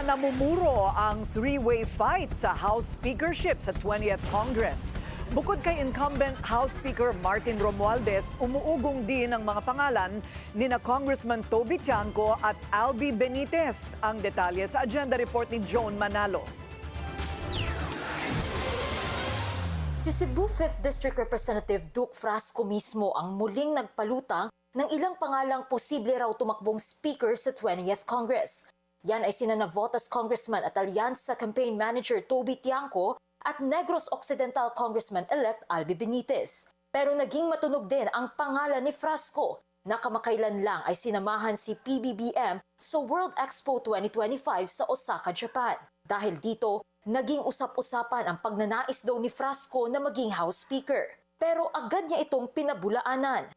Namumuro ang three-way fight sa House Speakership sa 20th Congress. Bukod kay incumbent House Speaker Martin Romualdez, umuugong din ang mga pangalan ni na Congressman Toby Tiangco at Albi Benitez. Ang detalye sa agenda report ni Joan Manalo. Si Cebu 5th District Representative Duke Frasco mismo ang muling nagpalutang ng ilang pangalang posible raw tumakbong speaker sa 20th Congress. Yan ay sina Navotas Congressman at Alyansa Campaign Manager Toby Tiangco at Negros Occidental Congressman-elect Albi Benitez. Pero naging matunog din ang pangalan ni Frasco na kamakailan lang ay sinamahan si PBBM sa World Expo 2025 sa Osaka, Japan. Dahil dito, naging usap-usapan ang pagnanais daw ni Frasco na maging House Speaker. Pero agad niya itong pinabulaanan.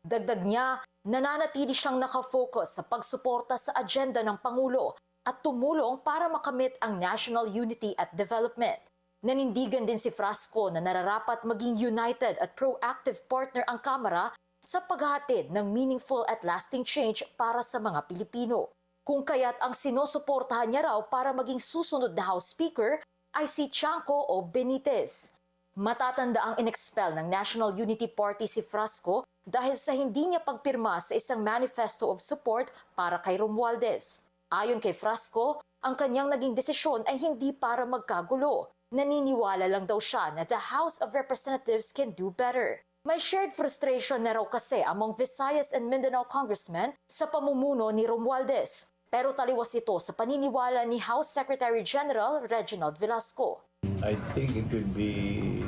Dagdag niya, nananatili siyang nakafocus sa pagsuporta sa agenda ng Pangulo at tumulong para makamit ang national unity at development. Nanindigan din si Frasco na nararapat maging united at proactive partner ang Kamara sa paghahatid ng meaningful at lasting change para sa mga Pilipino. Kung kaya't ang sinusuportahan niya raw para maging susunod na House Speaker ay si Tiangco o Benitez. Matatanda ang inexpel ng National Unity Party si Frasco dahil sa hindi niya pagpirma sa isang manifesto of support para kay Romualdez. Ayon kay Frasco, ang kanyang naging desisyon ay hindi para magkagulo. Naniniwala lang daw siya na the House of Representatives can do better. May shared frustration na raw kasi among Visayas and Mindanao congressmen sa pamumuno ni Romualdez. Pero taliwas ito sa paniniwala ni House Secretary General Reginald Velasco. I think it will be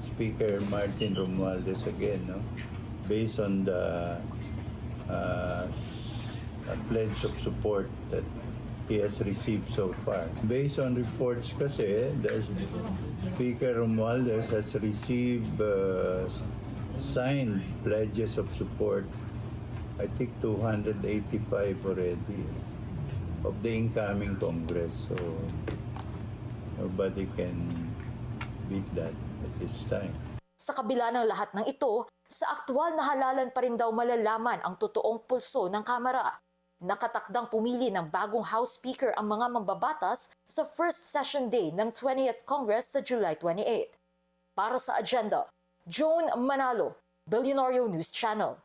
Speaker Martin Romualdez again, no? Based on the pledge of support that he has received so far. Based on reports kasi, Speaker Romualdez has received signed pledges of support, I think 285 already, of the incoming Congress. So nobody can beat that at this time. Sa kabila ng lahat ng ito, sa aktwal na halalan pa rin daw malalaman ang totoong pulso ng Kamara. Nakatakdang pumili ng bagong House Speaker ang mga mambabatas sa first session day ng 20th Congress sa July 28. Para sa agenda, Joan Manalo, Billionario News Channel.